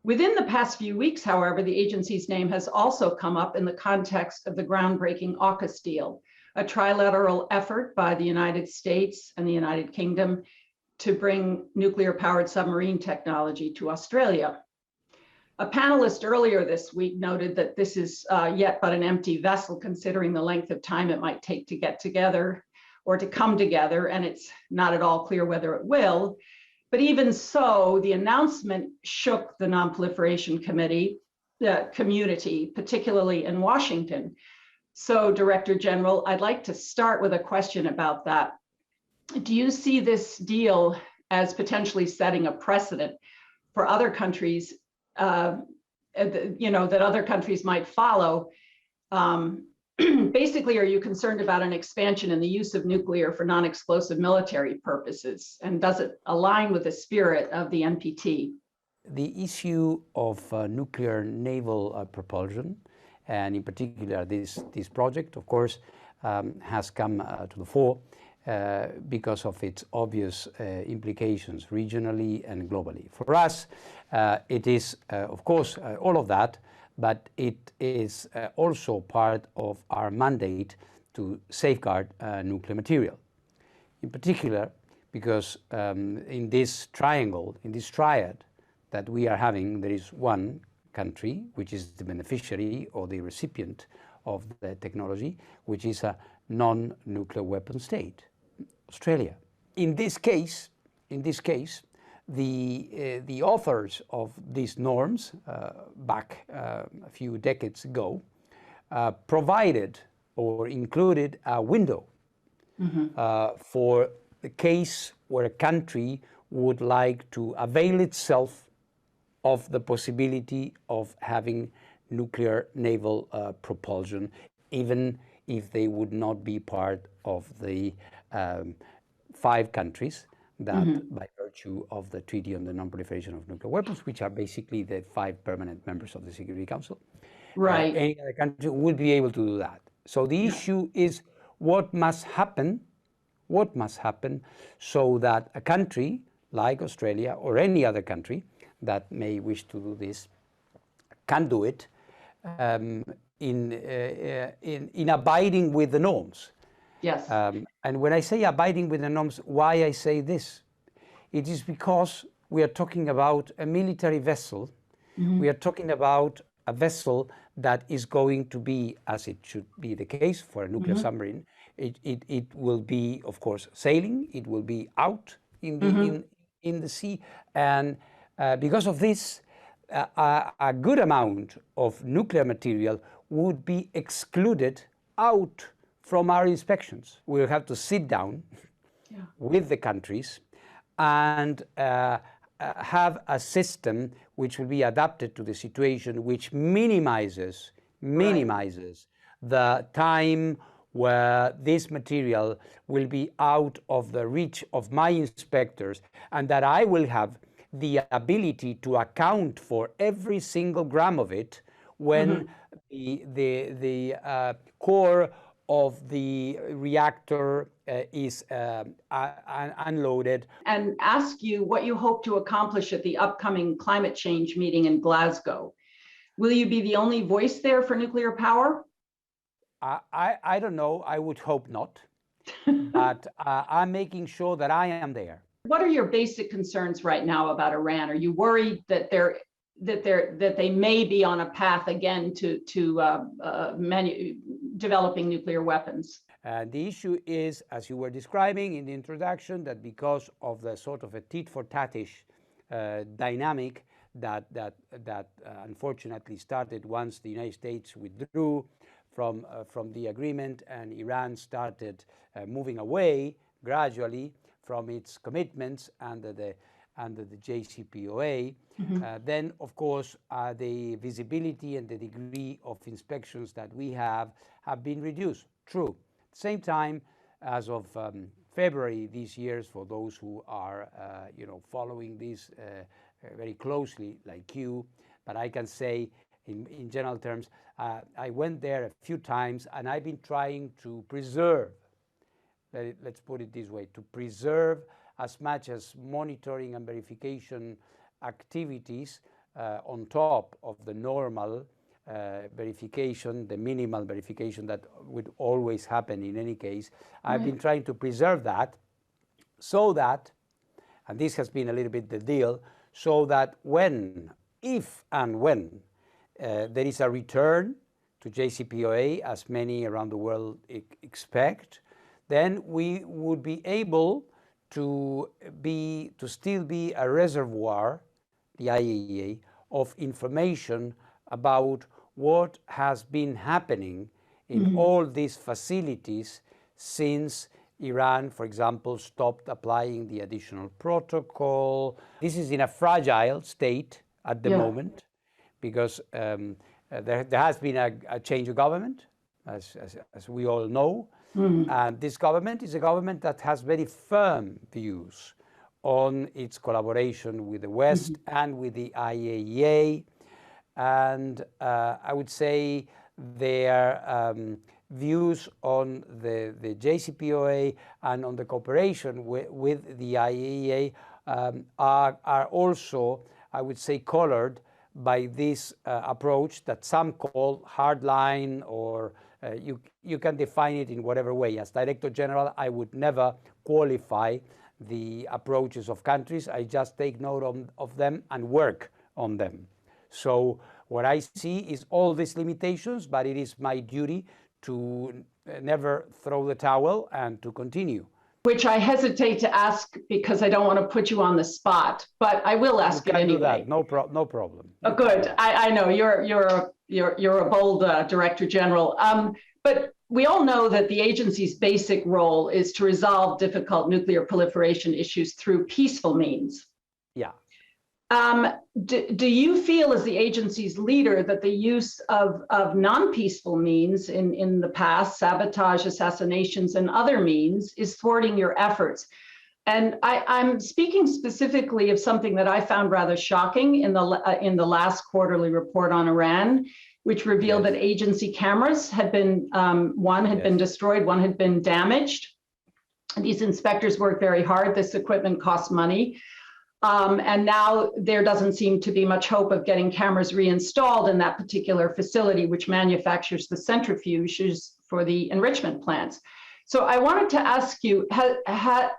Within the past few weeks, however, the agency's name has also come up in the context of the groundbreaking AUKUS deal, a trilateral effort by the United States and the United Kingdom to bring nuclear-powered submarine technology to Australia. A panelist earlier this week noted that this is yet but an empty vessel, considering the length of time it might take to get together or to come together, and it's not at all clear whether it will. But even so, the announcement shook the Non-Proliferation Committee, community, particularly in Washington. So, Director General, I'd like to start with a question about that. Do you see this deal as potentially setting a precedent for other countries, that other countries might follow? Basically, are you concerned about an expansion in the use of nuclear for non-explosive military purposes? And does it align with the spirit of the NPT? The issue of nuclear naval propulsion, and in particular this project, of course, has come to the fore because of its obvious implications regionally and globally. For us, it is, of course, all of that, but it is also part of our mandate to safeguard nuclear material. In particular, because in this triangle, in this triad that we are having, there is one country which is the beneficiary or the recipient of the technology, which is a non-nuclear weapon state, Australia. In this case, the authors of these norms back a few decades ago provided or included a window for the case where a country would like to avail itself of the possibility of having nuclear naval propulsion, even if they would not be part of the 5 countries that, by virtue of the Treaty on the Non-Proliferation of Nuclear Weapons, which are basically the 5 permanent members of the Security Council, right? Any other country would be able to do that. So the issue is what must happen so that a country like Australia or any other country that may wish to do this can do it in abiding with the norms. Yes. And when I say abiding with the norms, why I say this? It is because we are talking about a military vessel. We are talking about a vessel that is going to be, as it should be the case for a nuclear submarine, it will be, of course, sailing. It will be out in the sea. And because of this, a good amount of nuclear material would be excluded out from our inspections. We'll have to sit down with the countries and have a system which will be adapted to the situation, which minimizes the time where this material will be out of the reach of my inspectors, and that I will have the ability to account for every single gram of it when the core of the reactor is unloaded. And ask you what you hope to accomplish at the upcoming climate change meeting in Glasgow. Will you be the only voice there for nuclear power? I don't know. I would hope not. But I'm making sure that I am there. What are your basic concerns right now about Iran? Are you worried that they may be on a path again to developing nuclear weapons? The issue is, as you were describing in the introduction, that because of the sort of a tit-for-tat-ish dynamic that unfortunately started once the United States withdrew from the agreement and Iran started moving away gradually from its commitments under the JCPOA, then of course the visibility and the degree of inspections that we have been reduced. True. At the same time, as of February this year, for those who are following this very closely, like you, but I can say in general terms, I went there a few times and I've been trying to preserve, let's put it this way, to preserve as much as monitoring and verification activities on top of the normal verification, the minimal verification that would always happen in any case. I've been trying to preserve that so that, and this has been a little bit the deal, so that when, if and when there is a return to JCPOA, as many around the world expect, then we would be able to still be a reservoir, the IAEA, of information about what has been happening in all these facilities since Iran, for example, stopped applying the additional protocol. This is in a fragile state at the moment because there has been a change of government, as we all know. And this government is a government that has very firm views on its collaboration with the West and with the IAEA. And I would say their views on the JCPOA and on the cooperation with the IAEA are also, I would say, colored by this approach that some call hardline, or you can define it in whatever way. As Director General, I would never qualify the approaches of countries. I just take note of them and work on them. So what I see is all these limitations, but it is my duty to never throw the towel and to continue. Which I hesitate to ask because I don't want to put you on the spot, but I will ask it anyway. Do that. No problem. Oh, good. I know you're a bold Director General. But we all know that the agency's basic role is to resolve difficult nuclear proliferation issues through peaceful means. Yeah. Do you feel, as the agency's leader, that the use of non-peaceful means in the past, sabotage, assassinations, and other means, is thwarting your efforts? And I'm speaking specifically of something that I found rather shocking in the last quarterly report on Iran, which revealed that agency cameras had been, one had been destroyed, one had been damaged. These inspectors worked very hard. This equipment costs money. And now there doesn't seem to be much hope of getting cameras reinstalled in that particular facility, which manufactures the centrifuges for the enrichment plants. So I wanted to ask you, I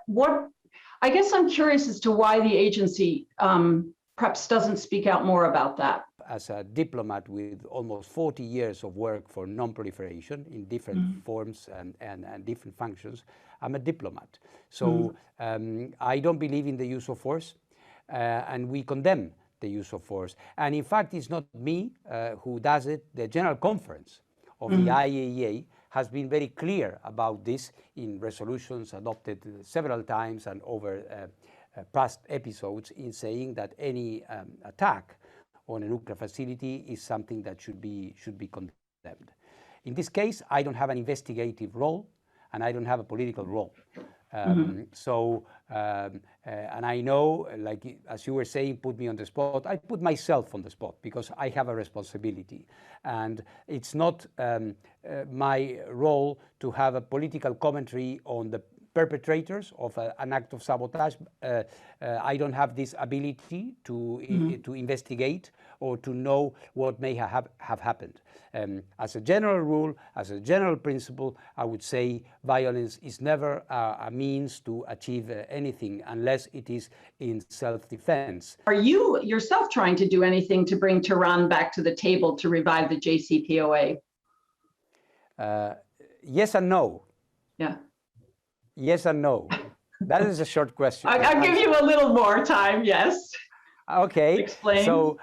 guess I'm curious as to why the agency perhaps doesn't speak out more about that. As a diplomat with almost 40 years of work for non-proliferation in different forms and different functions, I'm a diplomat. So I don't believe in the use of force. And we condemn the use of force. And in fact, it's not me who does it. The General Conference of the IAEA has been very clear about this in resolutions adopted several times and over past episodes, in saying that any attack on a nuclear facility is something that should be condemned. In this case, I don't have an investigative role and I don't have a political role. And I know, like, as you were saying, put me on the spot. I put myself on the spot because I have a responsibility. And it's not my role to have a political commentary on the perpetrators of an act of sabotage. I don't have this ability to investigate or to know what may have happened. As a general rule, as a general principle, I would say violence is never a means to achieve anything unless it is in self-defense. Are you yourself trying to do anything to bring Tehran back to the table to revive the JCPOA? Yes and no. Yeah. Yes and no. That is a short question. I'll give you a little more time, yes. Okay. Explain. So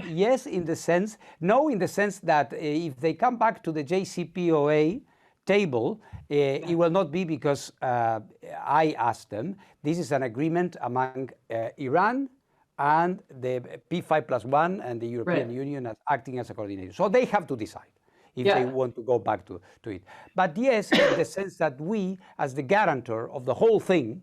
yes, in the sense, no, in the sense that if they come back to the JCPOA table, it will not be because I asked them. This is an agreement among Iran and the P5+1 and the European Union as acting as a coordinator. So they have to decide if they want to go back to it. But yes, in the sense that we, as the guarantor of the whole thing,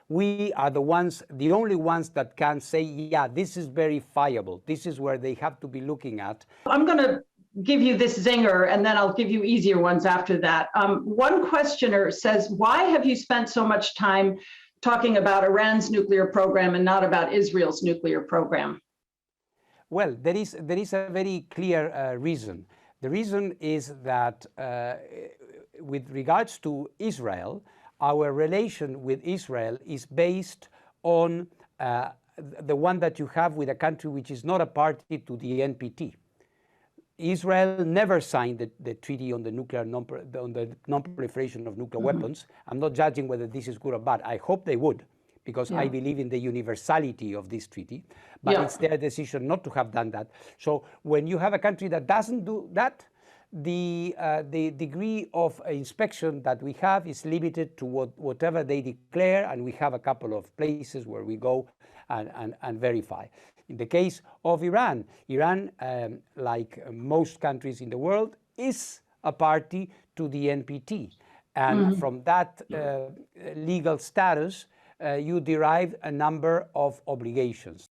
we are the only ones that can say, yeah, this is verifiable. This is where they have to be looking at. I'm going to give you this zinger, and then I'll give you easier ones after that. One questioner says, why have you spent so much time talking about Iran's nuclear program and not about Israel's nuclear program? Well, there is a very clear reason. The reason is that with regards to Israel, our relation with Israel is based on the one that you have with a country which is not a party to the NPT. Israel never signed the treaty on the non-proliferation of nuclear weapons. I'm not judging whether this is good or bad. I hope they would, because I believe in the universality of this treaty, but it's their decision not to have done that. So when you have a country that doesn't do that, the degree of inspection that we have is limited to whatever they declare, and we have a couple of places where we go and verify. In the case of Iran, like most countries in the world, is a party to the NPT. And from that legal status, you derive a number of obligations.